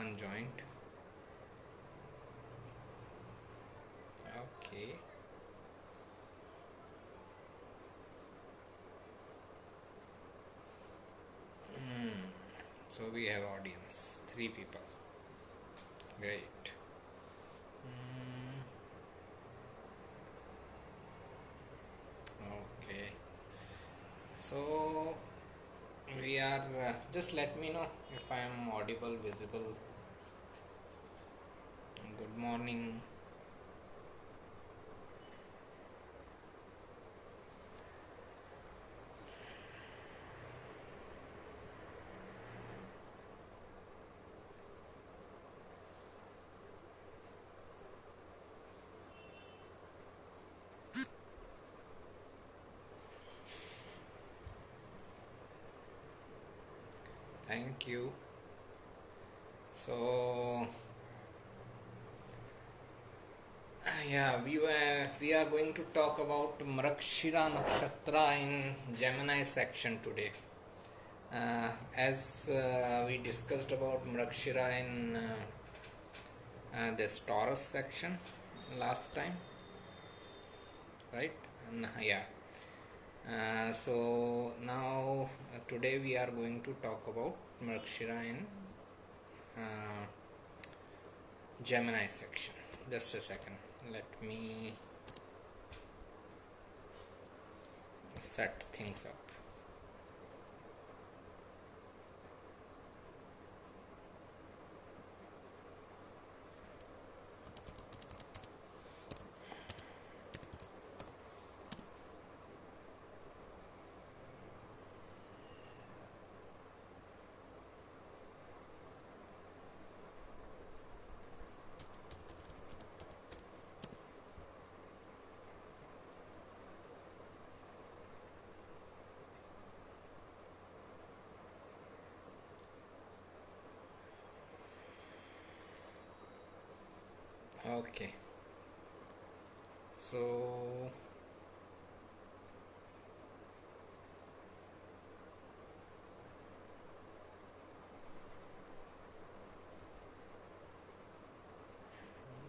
one joined. Okay. So we have audience, 3 people. Great. Okay. So we are. Just let me know if I am audible, visible. Good morning. Thank you. So yeah, we are going to talk about Mrakshira Nakshatra in Gemini section today. As we discussed about Mrakshira in this Taurus section last time, right? Yeah. So now today we are going to talk about Mrakshira in uh, Gemini section. Just a second. Let me set things up. Okay. So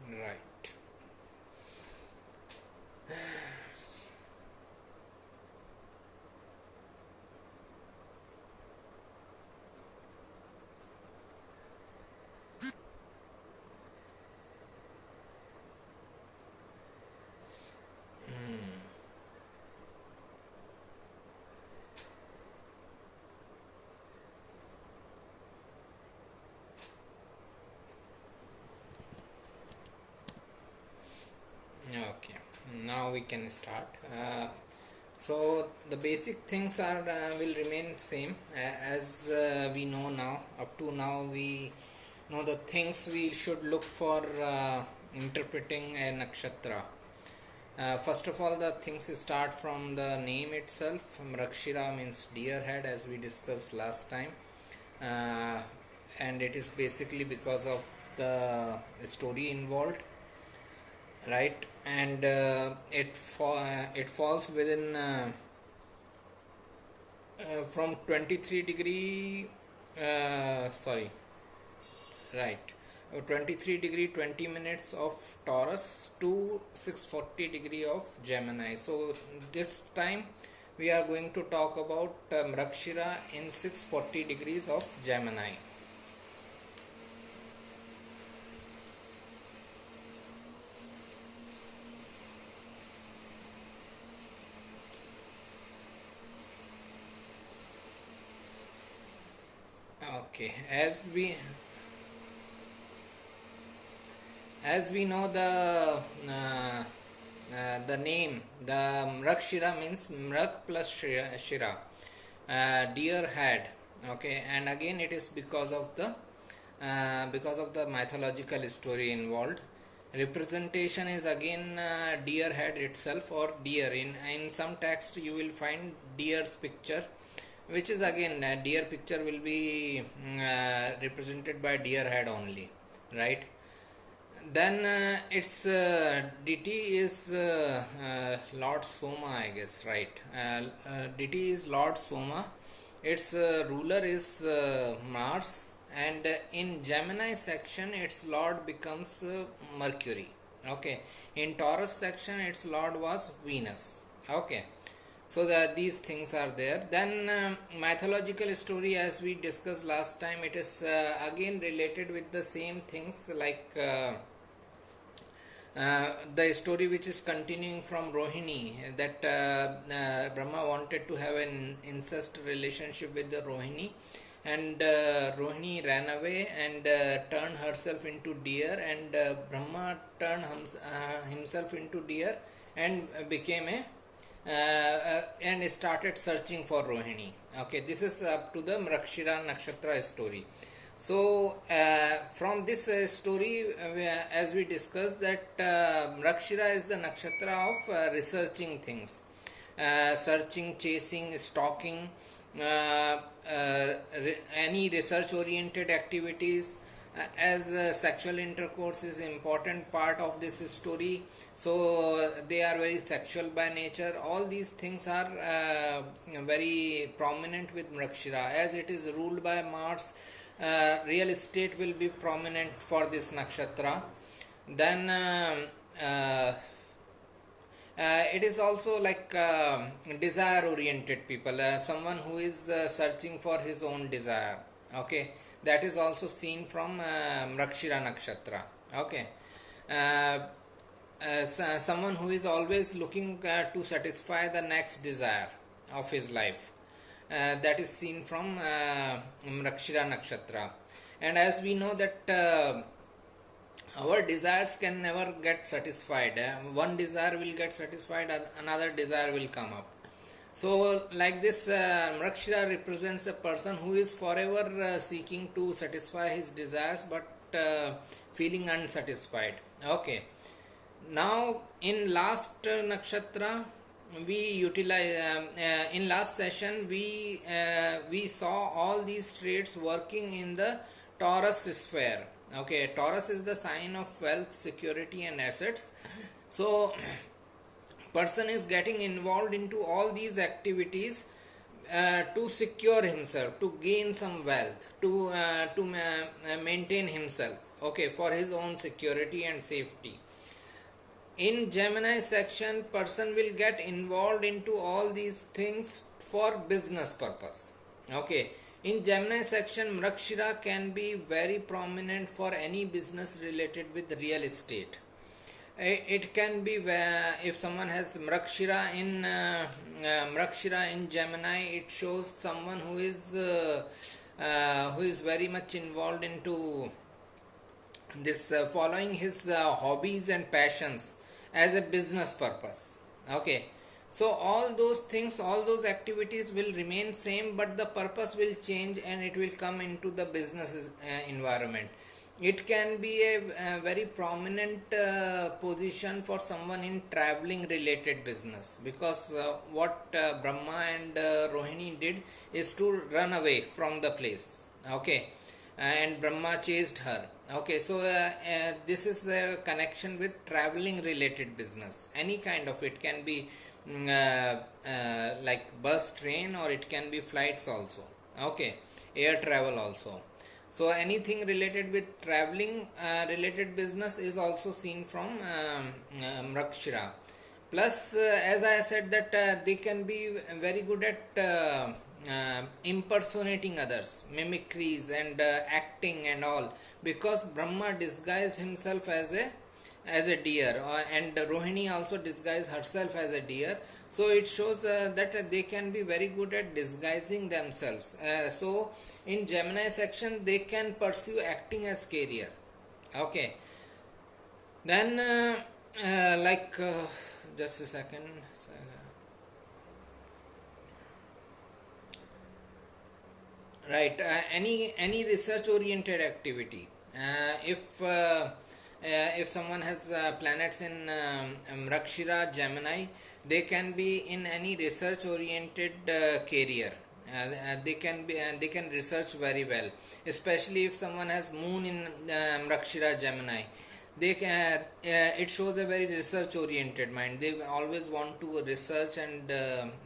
right. Okay. Now we can start. So the basic things are will remain same as we know now. Up to now we know the things we should look for interpreting a nakshatra. First of all, the things start from the name itself. Mrakshira means deer head, as we discussed last time, uh, and it is basically because of the story involved, right? And it falls within from 23 degree. Sorry, right. 23 degree 20 minutes of Taurus to 640 degree of Gemini. So this time we are going to talk about Mrakshira in 640 degrees of Gemini. Okay, as we know the name, the Mrakshira means Mrak plus Shira, deer head. Okay, and again it is because of the mythological story involved. Representation is again deer head itself or deer. In some text you will find deer's picture, which is again deer picture will be represented by deer head only, right? Then its deity is Lord Soma, I guess, right? Deity is Lord Soma. Its ruler is Mars, and in Gemini section its lord becomes Mercury. Okay, in Taurus section its lord was Venus. Okay, so these things are there. Then mythological story, as we discussed last time, it is again related with the same things, like the story which is continuing from Rohini, that Brahma wanted to have an incest relationship with the Rohini, and Rohini ran away and turned herself into deer, and Brahma turned himself into deer and became a and started searching for Rohini. Okay, this is up to the Mrakshira Nakshatra story. So from this story, as we discussed, that Mrakshira is the nakshatra of researching things, searching, chasing, stalking, any research oriented activities, as sexual intercourse is important part of this story, so they are very sexual by nature. All these things are very prominent with Mrakshira, as it is ruled by Mars. Real estate will be prominent for this nakshatra. Then it is also like desire oriented people, someone who is searching for his own desire. Okay, that is also seen from Mrakshira nakshatra. Okay, someone who is always looking to satisfy the next desire of his life, that is seen from Mrakshira nakshatra. And as we know that our desires can never get satisfied. One desire will get satisfied, another desire will come up. So like this, Mrakshira represents a person who is forever seeking to satisfy his desires, but feeling unsatisfied. Okay, now in last nakshatra we utilize, in last session we saw all these traits working in the Taurus sphere. Okay, Taurus is the sign of wealth, security and assets. So person is getting involved into all these activities to secure himself, to gain some wealth, to maintain himself, okay, for his own security and safety. In Gemini section, person will get involved into all these things for business purpose. Okay, in Gemini section, Mrakshira can be very prominent for any business related with real estate. It can be if someone has Mrakshira in Gemini, it shows someone who is very much involved into this, following his hobbies and passions as a business purpose. Okay, so all those things, all those activities will remain same, but the purpose will change and it will come into the business environment. It can be a very prominent position for someone in traveling related business, because what Brahma and Rohini did is to run away from the place. Okay, and Brahma chased her. Okay, so this is a connection with traveling related business. Any kind of, it can be like bus, train, or it can be flights also. Okay, air travel also. So anything related with traveling related business is also seen from Mrakshira. Plus, as I said, that they can be very good at impersonating others, mimicries and acting and all, because Brahma disguised himself as a deer, and Rohini also disguised herself as a deer. So it shows that they can be very good at disguising themselves. So in Gemini section, they can pursue acting as career. Okay, then just a second. Right, any research oriented activity, if someone has planets in Mrakshira Gemini, they can be in any research oriented career. They can research very well, especially if someone has moon in Mrakshira Gemini. They can, it shows a very research oriented mind. They always want to research and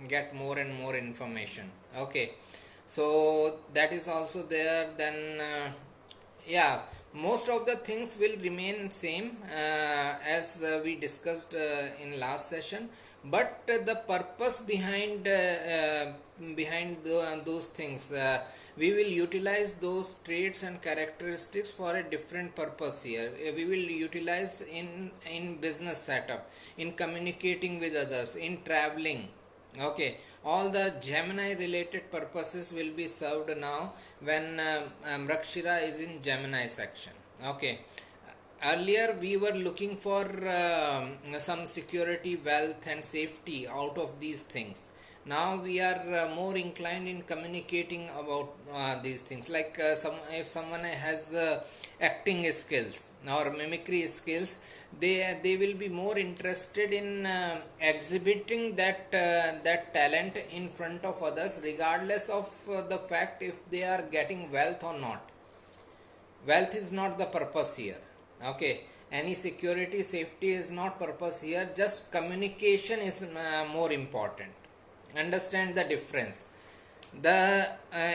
get more and more information. Okay, So that is also there. Then yeah, most of the things will remain same as we discussed in last session, but the purpose behind those things, we will utilize those traits and characteristics for a different purpose here. We will utilize in business setup, in communicating with others, in traveling. Okay, all the Gemini related purposes will be served now when Mrakshira is in Gemini section. Okay, earlier we were looking for some security, wealth, and safety out of these things. Now we are more inclined in communicating about these things. Like if someone has acting skills or mimicry skills, they will be more interested in exhibiting that talent in front of others, regardless of the fact if they are getting wealth or not. Wealth is not the purpose here. Okay, any security, safety is not purpose here. Just communication is more important. Understand the difference. The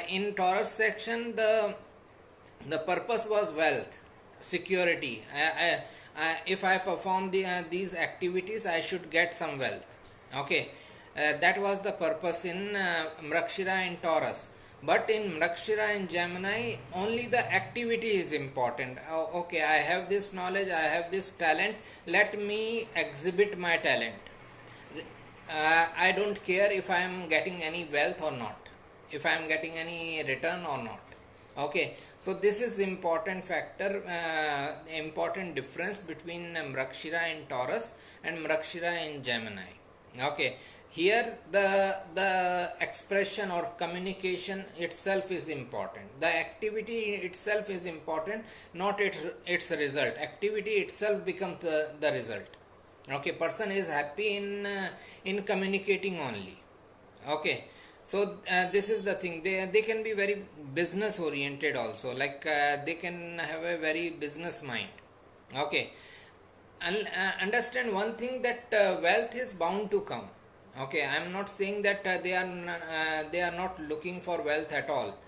in Taurus section, the purpose was wealth, security. If I perform these activities, I should get some wealth. Okay, that was the purpose in Mrakshira in Taurus. But in Mrakshira and Gemini, only the activity is important. Okay, I have this knowledge, I have this talent, let me exhibit my talent. I don't care if I am getting any wealth or not, if I am getting any return or not. Okay, so this is important factor, important difference between Mrakshira in Taurus and Mrakshira in Gemini. Okay, here the expression or communication itself is important. The activity itself is important, not its result. Activity itself becomes the result. Okay, person is happy in communicating only. Okay, so this is the thing. They can be very business oriented also, like they can have a very business mind. Okay, and understand one thing, that wealth is bound to come. Okay, I am not saying that they are not looking for wealth at all.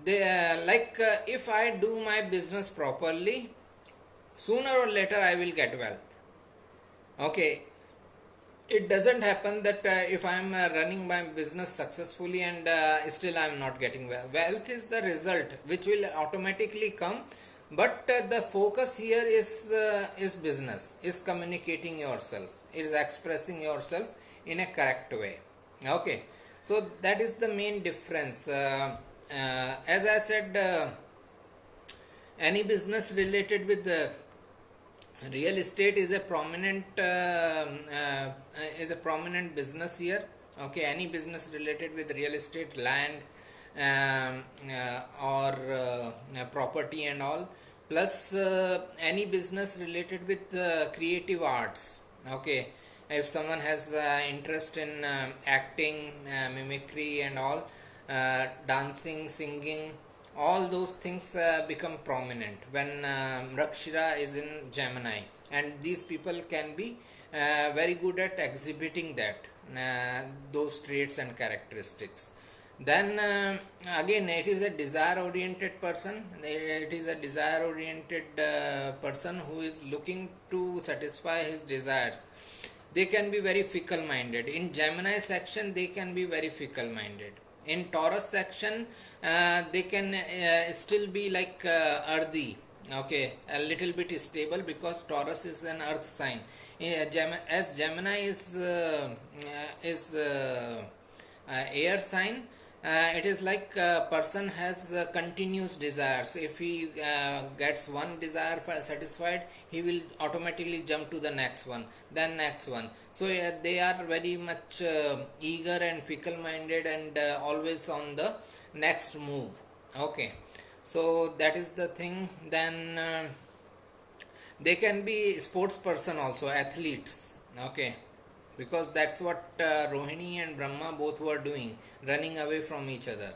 If I do my business properly, sooner or later I will get wealth. Okay, it doesn't happen that if I am running my business successfully and still I am not getting wealth. Wealth is the result which will automatically come, but the focus here is business, is communicating yourself, is expressing yourself in a correct way. Okay, so that is the main difference. As I said, any business related with real estate is a prominent business here. Okay, any business related with real estate, land, or property and all, plus any business related with creative arts. Okay, if someone has interest in acting, mimicry and all, dancing, singing, all those things become prominent when Mrakshira is in Gemini, and these people can be very good at exhibiting those traits and characteristics. Then again, it is a desire oriented person. It is a desire oriented person who is looking to satisfy his desires. They can be very fickle minded. In Gemini section, they can be very fickle minded. In Taurus section, they can still be like earthy. Okay, a little bit stable, because Taurus is an earth sign. As Gemini is air sign, it is like a person has continuous desires. If he gets one desire satisfied, he will automatically jump to the next one, then next one. So they are very much eager and fickle minded, and always on the next move. Okay, so that is the thing. Then they can be sports person also, athletes. Okay, because that's what Rohini and Brahma both were doing, running away from each other.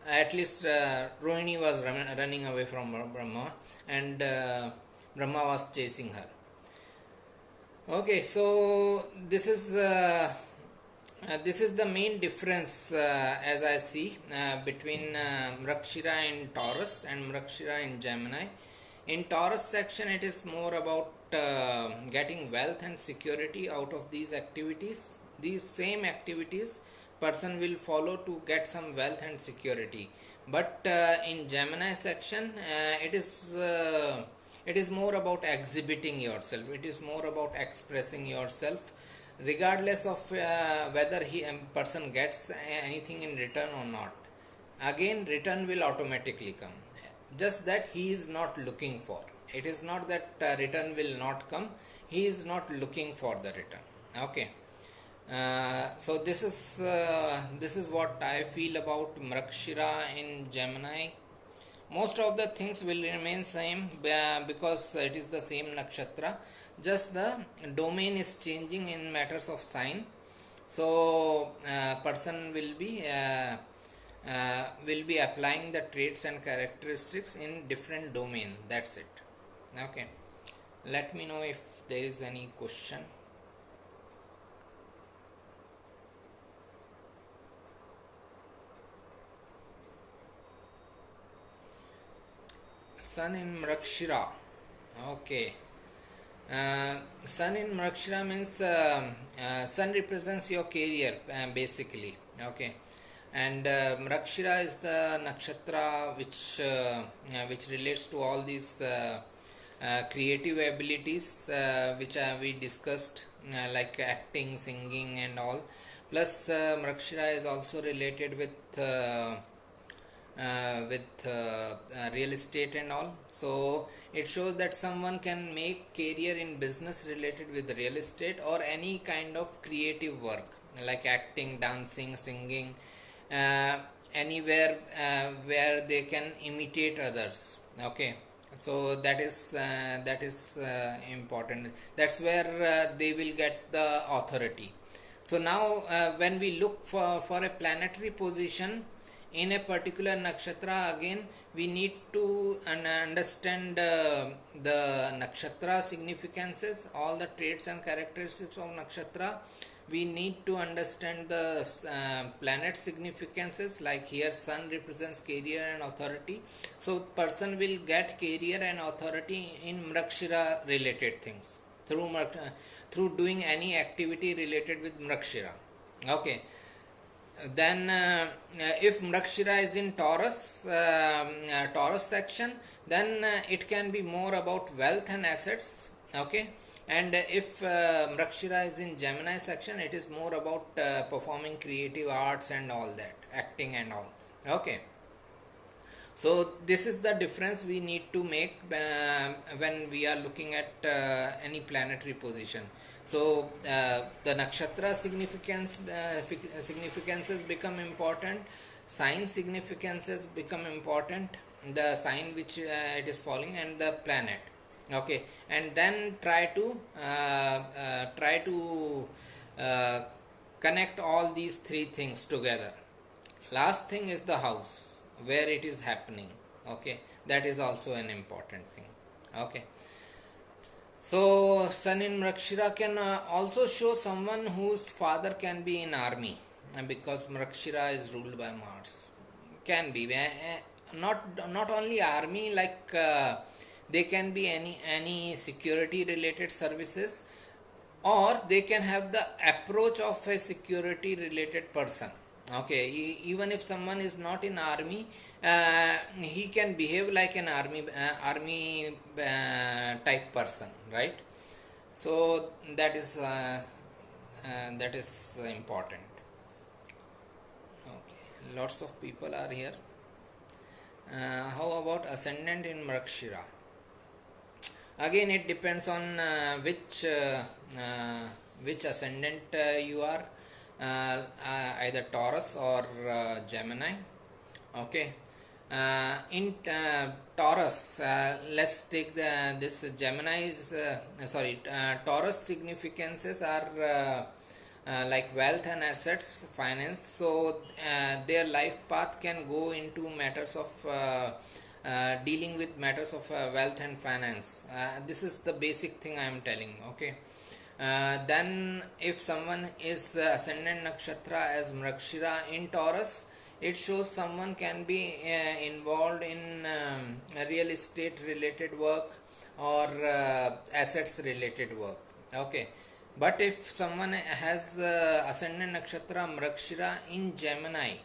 At least Rohini was running away from Brahma, and Brahma was chasing her. Okay, so this is This is the main difference, as I see, between Mrikshira in Taurus and Mrikshira in Gemini. In Taurus section, it is more about getting wealth and security out of these activities. These same activities, person will follow to get some wealth and security. But in Gemini section, it is more about exhibiting yourself. It is more about expressing yourself, regardless of whether he person gets anything in return or not. Again, return will automatically come, just that he is not looking for. It is not that return will not come, he is not looking for the return. Okay. So this is what I feel about Mrikshira in Gemini. Most of the things will remain same because it is the same nakshatra, just the domain is changing in matters of sign. So person will be applying the traits and characteristics in different domain. That's it. Okay, let me know if there is any question. Sun in Mrikshira. Okay. Sun in Mrikshira means sun represents your career basically. Okay. And Mrikshira is the nakshatra which relates to all these creative abilities which we discussed, like acting, singing and all. Plus Mrikshira is also related with real estate and all. So it shows that someone can make career in business related with real estate or any kind of creative work like acting, dancing, singing, anywhere where they can imitate others. Okay, so that is important. That's where they will get the authority. So now when we look for a planetary position in a particular nakshatra, again we need to understand the nakshatra significances, all the traits and characteristics of nakshatra. We need to understand the planet significances, like here sun represents career and authority. So person will get career and authority in Mrikshira related things through doing any activity related with Mrikshira. Okay. Then if Mrikshira is in Taurus section, then it can be more about wealth and assets. Okay. And if Mrikshira is in Gemini section, it is more about performing creative arts and all that, acting and all. Okay. So this is the difference we need to make when we are looking at any planetary position. So the nakshatra significances become important, sign significances become important, the sign which it is falling and the planet. Okay, and then try to connect all these three things together. Last thing is the house where it is happening. Okay, that is also an important thing. Okay. So sun in Mrikshira can also show someone whose father can be in army, because Mrikshira is ruled by Mars. Can be not only army, like they can be any security related services, or they can have the approach of a security related person. Okay, even if someone is not in army, he can behave like an army type person, right? So that is important. Okay, lots of people are here. How about ascendant in Mrikshira? Again, it depends on which ascendant you are. Either Taurus or Gemini. Okay. In Taurus, let's take this Gemini's Taurus significances are like wealth and assets, finance. So their life path can go into matters of dealing with matters of wealth and finance. This is the basic thing I am telling. Okay. Then if someone is ascendant nakshatra as Mrakshira in Taurus, it shows someone can be involved in real estate related work or assets related work. Okay, but if someone has ascendant nakshatra Mrakshira in Gemini,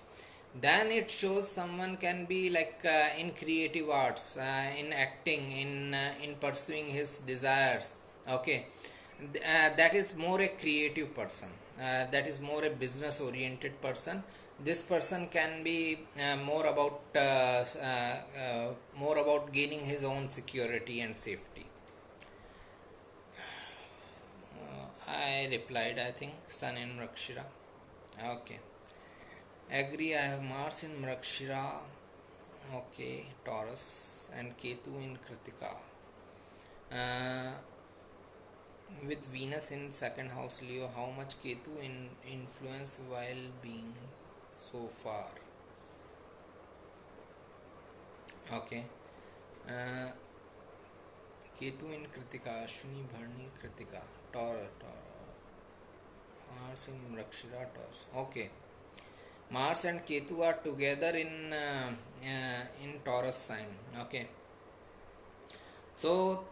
then it shows someone can be like in creative arts, in acting, in pursuing his desires. Okay, that is more a creative person, that is more a business oriented person. This person can be more about gaining his own security and safety. I replied, I think Sun in Mrakshira. Okay, agree. I have Mars in Mrakshira. Okay, Taurus, and Ketu in Kritika. With Venus in second house Leo, how much Ketu in influence while being so far? Okay, Ketu in Kritika, Ashwini, Bharni, Kritika, Taurus, Mars in Mrakshira, Taurus. Okay, Mars and Ketu are together in Taurus sign. Okay, so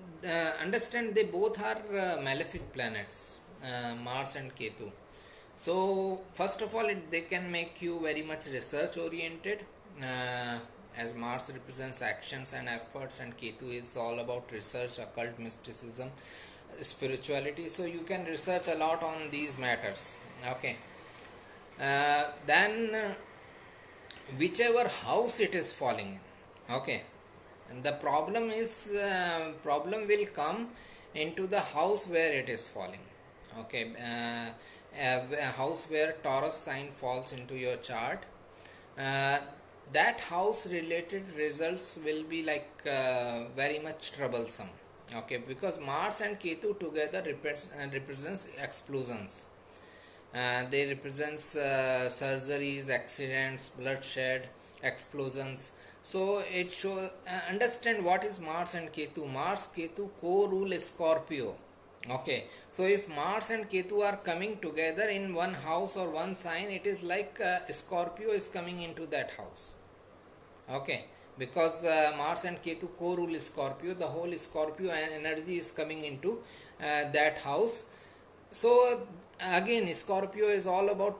understand they both are malefic planets, Mars and Ketu. So first of all, they can make you very much research oriented, as Mars represents actions and efforts, and Ketu is all about research, occult, mysticism, spirituality. So you can research a lot on these matters. Okay, then whichever house it is falling in. Okay, and the problem will come into the house where it is falling. Okay, a house where Taurus sign falls into your chart, that house related results will be like very much troublesome. Okay, because Mars and Ketu together represents explosions. They represents surgeries, accidents, bloodshed, explosions. So it shows, understand what is Mars and Ketu. Mars Ketu co-rule Scorpio. Okay, so if Mars and Ketu are coming together in one house or one sign, it is like Scorpio is coming into that house. Okay, because Mars and Ketu co-rule Scorpio, the whole Scorpio energy is coming into that house. So again, Scorpio is all about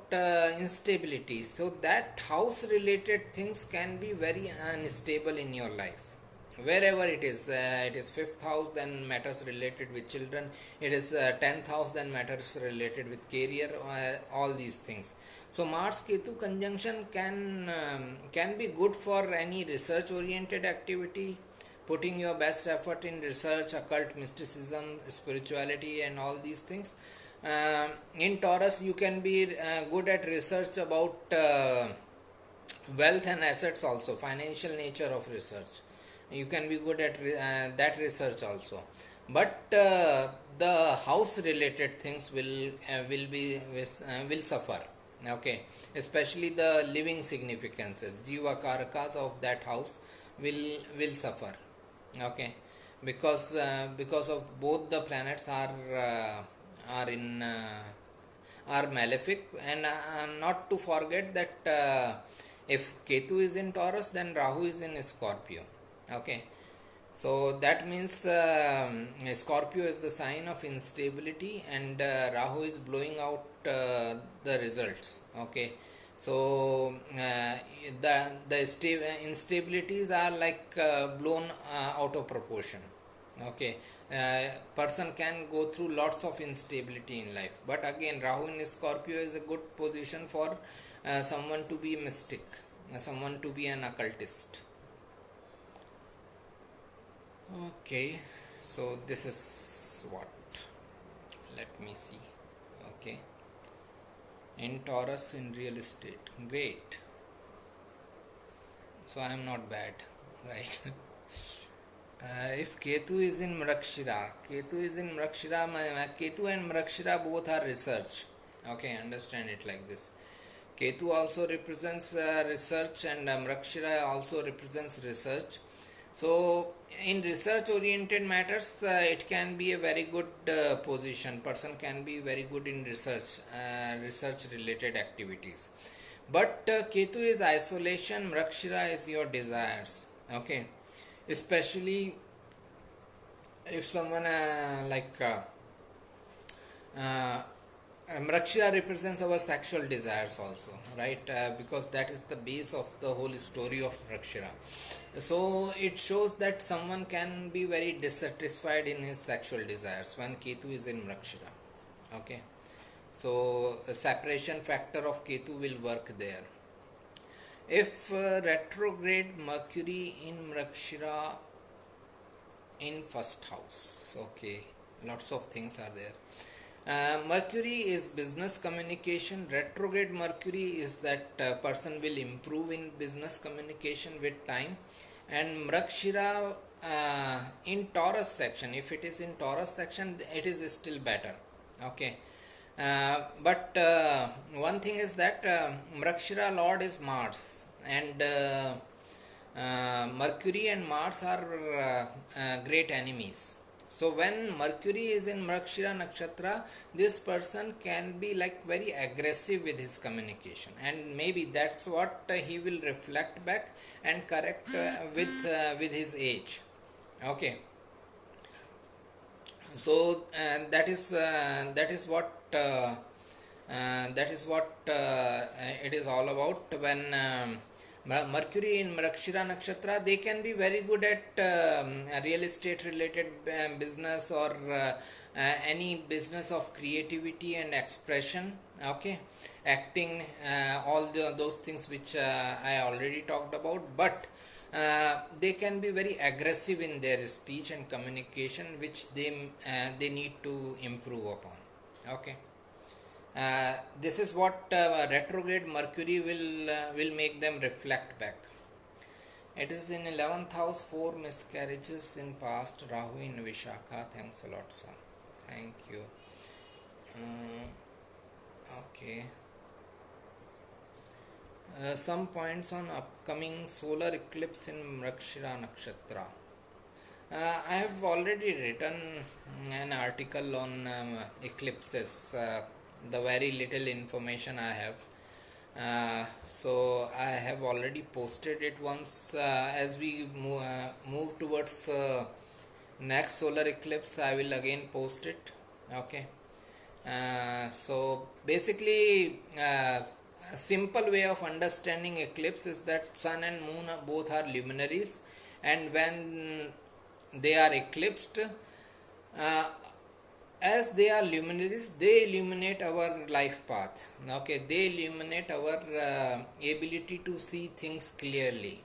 instability. So that house related things can be very unstable in your life. Wherever it is fifth house, then matters related with children. It is 10th house, then matters related with career. All these things. So Mars Ketu conjunction can be good for any research oriented activity, putting your best effort in research, occult, mysticism, spirituality, and all these things. In Taurus, you can be good at research about wealth and assets also, financial nature of research. You can be good at that research also, but the house related things will suffer. Okay, especially the living significances, jiva karakas of that house will suffer. Okay, because of both the planets are in are malefic, and not to forget that if Ketu is in Taurus, then Rahu is in Scorpio. Okay, so that means Scorpio is the sign of instability, and Rahu is blowing out the results. Okay, so the instabilities are like blown out of proportion. Okay, person can go through lots of instability in life, but again, Rahu in Scorpio is a good position for someone to be a mystic, someone to be an occultist. Okay, so this is what, let me see. Okay, in Taurus in real estate, great. So I am not bad, right? If Ketu is in Mrakshira, Ketu and Mrakshira both are research. Okay, understand it like this. Ketu also represents research, and Mrakshira also represents research. So in research oriented matters, it can be a very good position. Person can be very good in research related activities. But Ketu is isolation, Mrakshira is your desires. Okay, especially if someone uh, Mrakshira represents our sexual desires also, right? Because that is the base of the whole story of Mrakshira. So it shows that someone can be very dissatisfied in his sexual desires when Ketu is in Mrakshira. Okay, so a separation factor of Ketu will work there. If retrograde Mercury in Mrakshira in first house, okay, lots of things are there. Mercury is business communication. Retrograde Mercury is that person will improve in business communication with time. And Mrakshira in Taurus section, if it is in Taurus section, it is still better. Okay. But one thing is that Mrakshira Lord is Mars, and Mercury and Mars are great enemies. So when Mercury is in Mrakshira Nakshatra, this person can be like very aggressive with his communication, and maybe that's what he will reflect back and correct with his age. Okay. So that is what it is all about. When Mercury in Mrakshira Nakshatra, they can be very good at real estate related business, or any business of creativity and expression. Okay, acting, those things which I already talked about. But they can be very aggressive in their speech and communication, which they need to improve upon. Okay. This is what retrograde Mercury will make them reflect back. It is in 11th house, 4 miscarriages in past, Rahu in Vishakha. Thanks a lot, sir. Thank you. Okay. Some points on upcoming solar eclipse in Mrakshira Nakshatra. I have already written an article on eclipses. The very little information I have. So I have already posted it once. As we move towards next solar eclipse, I will again post it. Okay. So basically, a simple way of understanding eclipse is that sun and moon both are luminaries, and when they are eclipsed, as they are luminaries, they illuminate our life path. Okay, they illuminate our ability to see things clearly.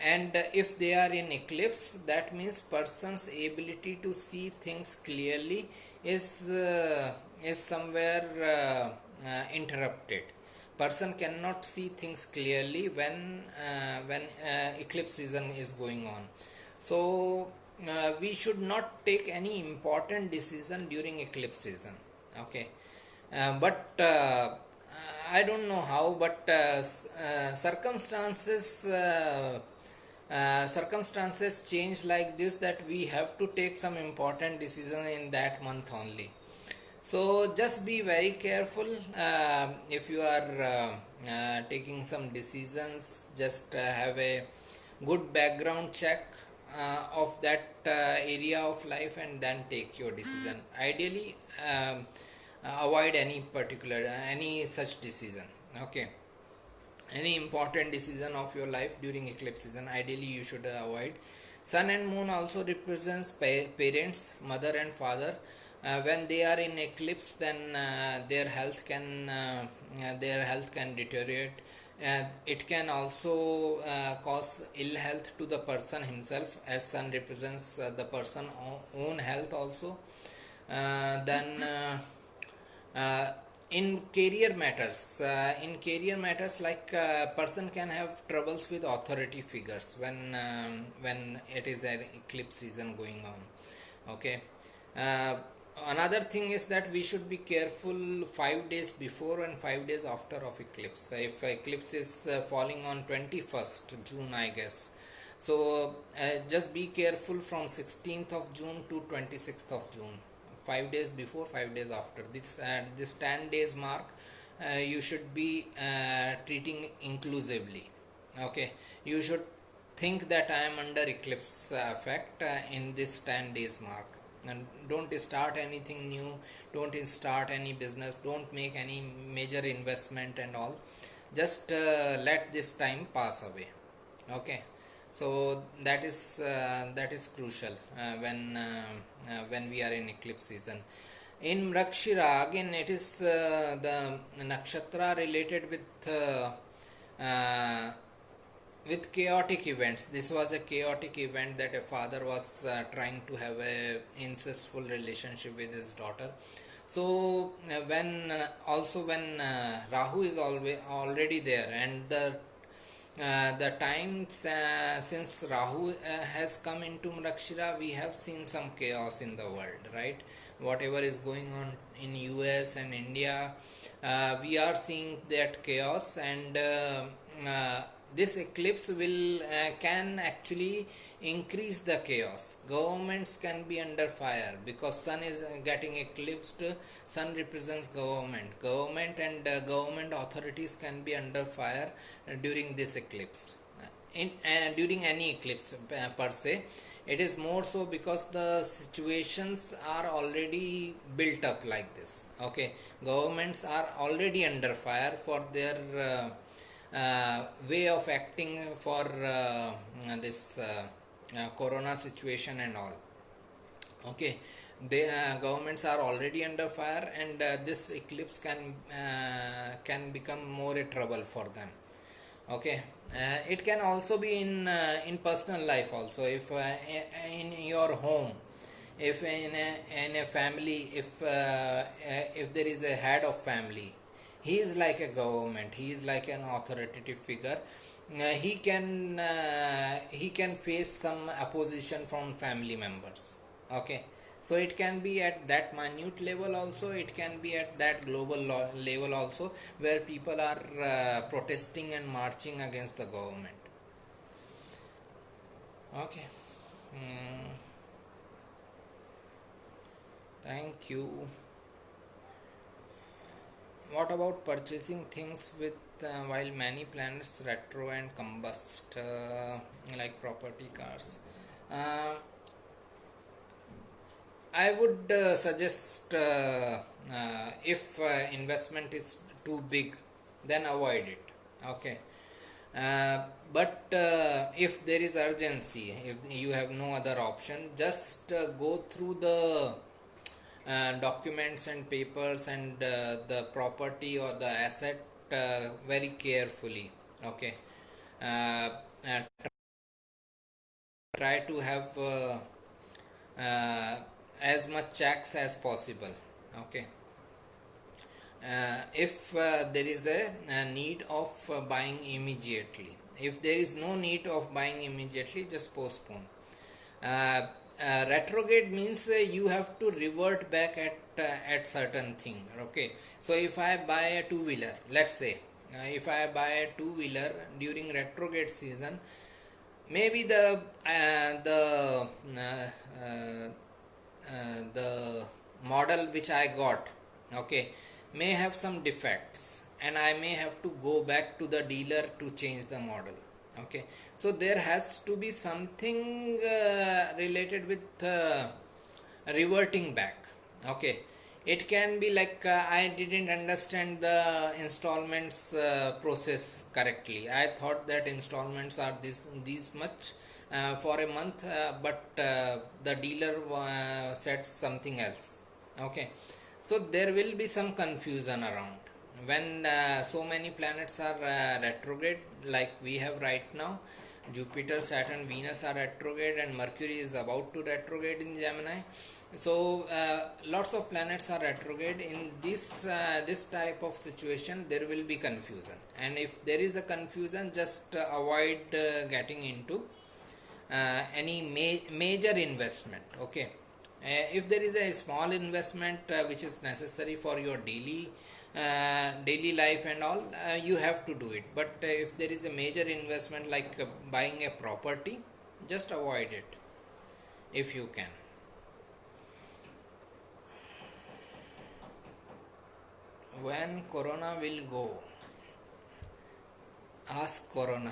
And if they are in eclipse, that means person's ability to see things clearly is somewhere interrupted. Person cannot see things clearly when eclipse season is going on. So we should not take any important decision during eclipse season. Okay. But I don't know how, but circumstances change like this, that we have to take some important decision in that month only. So just be very careful if you are taking some decisions. Just have a good background check of that area of life, and then take your decision. Ideally, avoid any such decision. Okay, any important decision of your life during eclipse season, ideally you should avoid. Sun and moon also represents parents, mother and father. When they are in eclipse, then their health can deteriorate. It can also cause ill health to the person himself, as sun represents the person own health also. Then in career matters, like person can have troubles with authority figures when it is an eclipse season going on. Okay. Another thing is that we should be careful 5 days before and 5 days after of eclipse. If eclipse is falling on 21st June, I guess, So just be careful from 16th of June to 26th of June, 5 days before, 5 days after this 10 days mark. You should be treating inclusively. Okay, you should think that I am under eclipse effect in this 10 days mark, and don't start anything new, don't start any business, don't make any major investment and all. Just let this time pass away. Okay, so that is crucial when we are in eclipse season. In Mrakshira, again, it is the nakshatra related with chaotic events. This was a chaotic event that a father was trying to have a incestful relationship with his daughter. So when Rahu is already there, and the times since Rahu has come into Mrakshira, we have seen some chaos in the world, right? Whatever is going on in US and India, we are seeing that chaos, and this eclipse will can actually increase the chaos. Governments can be under fire because sun is getting eclipsed. Sun represents government and government authorities can be under fire during this eclipse, during any eclipse per se. It is more so because the situations are already built up like this. Okay, governments are already under fire for their way of acting for this corona situation and all. Okay, the governments are already under fire, and this eclipse can become more a trouble for them. Okay, it can also be in personal life also. If in your home, if in a family, if there is a head of family, he is like a government, he is like an authoritative figure. He can face some opposition from family members. Okay, so it can be at that minute level also, it can be at that global level also, where people are protesting and marching against the government. Okay. Thank you. What about purchasing things with while many planets retro and combust, like property, cars? Uh, I would suggest, if investment is too big, then avoid it. Okay. But if there is urgency, if you have no other option, just go through the documents and papers and the property or the asset very carefully. Okay, uh, uh, try to have as much checks as possible. Okay, if there is a need of buying immediately, if there is no need of buying immediately, just postpone. Retrograde means you have to revert back at certain thing. Okay, so if I buy a two-wheeler, let's say, if I buy a two-wheeler during retrograde season, maybe the model which I got, okay, may have some defects, and I may have to go back to the dealer to change the model. Okay, so there has to be something related with reverting back. Okay, it can be like I didn't understand the installments process correctly. I thought that installments are these much for a month, but the dealer said something else. Okay, so there will be some confusion around when so many planets are retrograde, like we have right now. Jupiter, Saturn, Venus are retrograde, and Mercury is about to retrograde in Gemini. So lots of planets are retrograde. In this type of situation, there will be confusion, and if there is a confusion, just avoid getting into any major investment. Okay, if there is a small investment which is necessary for your daily life and all, you have to do it. But if there is a major investment like buying a property, just avoid it if you can. When corona will go? Ask corona.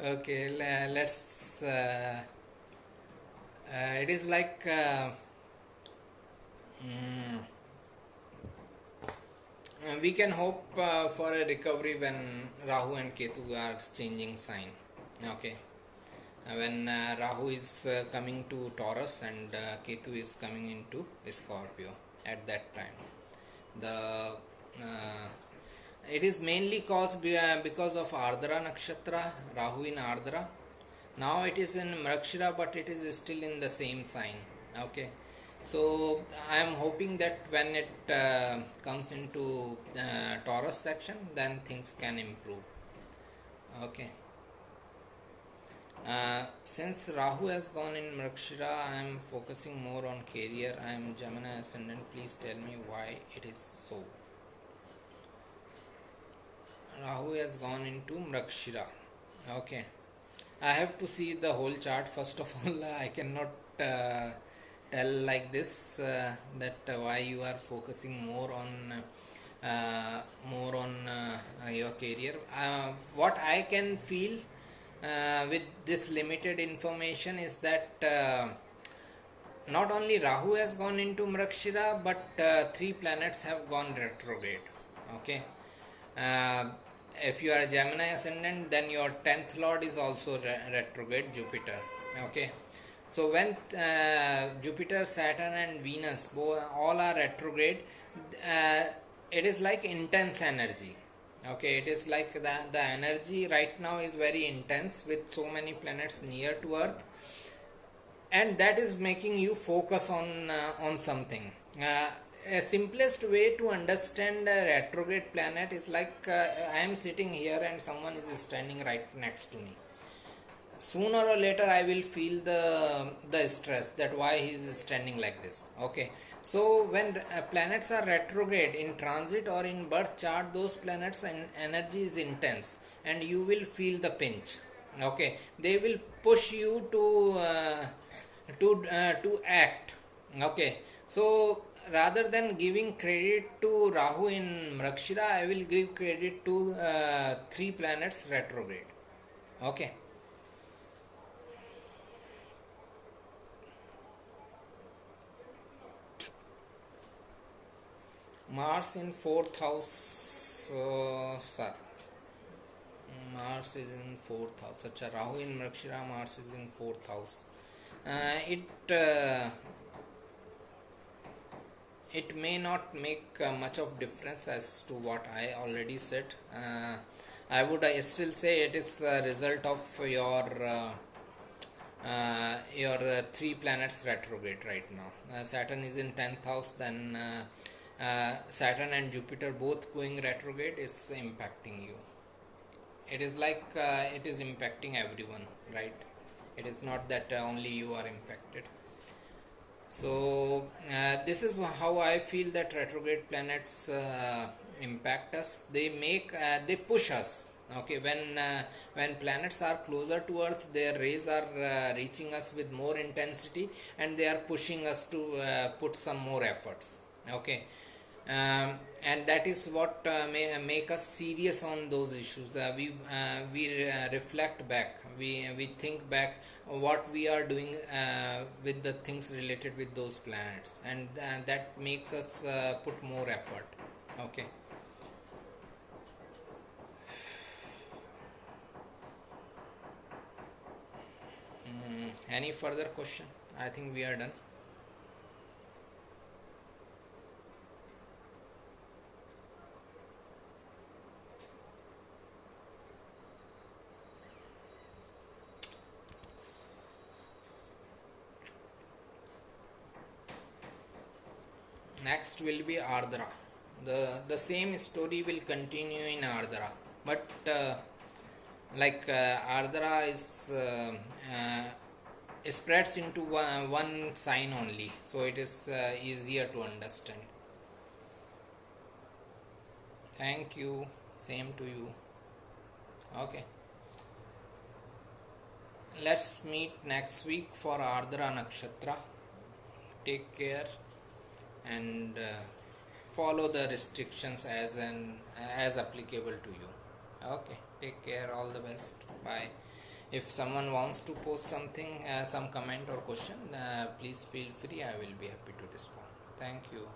Okay, let's it is like mm, we can hope for a recovery when Rahu and Ketu are changing sign. Okay, when Rahu is coming to Taurus and Ketu is coming into Scorpio at that time. The it is mainly caused because of Ardra Nakshatra, Rahu in Ardra. Now it is in Mrakshira, but it is still in the same sign. Okay, so I am hoping that when it comes into Taurus section, then things can improve. Okay. Since Rahu has gone in Mrakshira, I am focusing more on career. I am Gemini ascendant. Please tell me why it is so. Rahu has gone into Mrakshira. Okay. I have to see the whole chart first of all. I cannot tell like this that why you are focusing more on your career. What I can feel with this limited information is that not only Rahu has gone into Mrakshira, but three planets have gone retrograde. Okay. Uh, if you are a Gemini ascendant, then your 10th lord is also retrograde, Jupiter. Okay. So when Jupiter, Saturn and Venus all are retrograde, it is like intense energy. Okay, it is like the energy right now is very intense with so many planets near to Earth, and that is making you focus on something. A simplest way to understand a retrograde planet is like I am sitting here and someone is standing right next to me. Sooner or later I will feel the stress that why he is standing like this. Okay, so when planets are retrograde in transit or in birth chart, those planets and energy is intense and you will feel the pinch. Okay, they will push you to act. Okay, so rather than giving credit to Rahu in Mrakshira, I will give credit to three planets retrograde. Okay. Mars in fourth house, sir. Mars is in fourth house. Acha, Rahu in Mrakshira, Mars is in fourth house. It may not make much of difference as to what I already said. I would still say it is a result of your three planets retrograde right now. Saturn is in 10th house, then Saturn and Jupiter both going retrograde is impacting you. It is like it is impacting everyone, right? It is not that only you are impacted. So this is how I feel that retrograde planets impact us. They push us. Okay, when planets are closer to Earth, their rays are reaching us with more intensity, and they are pushing us to put some more efforts. Okay, and that is what make us serious on those issues. We reflect back. We think back what we are doing with the things related with those planets, and that makes us put more effort. Okay. Any further question? I think we are done. Next will be Ardra. The same story will continue in Ardra, but Ardra is spreads into one sign only, so it is easier to understand. Thank you. Same to you. Okay. let's meet next week for Ardra Nakshatra. Take care and follow the restrictions as applicable to you. Okay, take care, all the best, bye. If someone wants to post something, some comment or question, please feel free, I will be happy to respond. Thank you.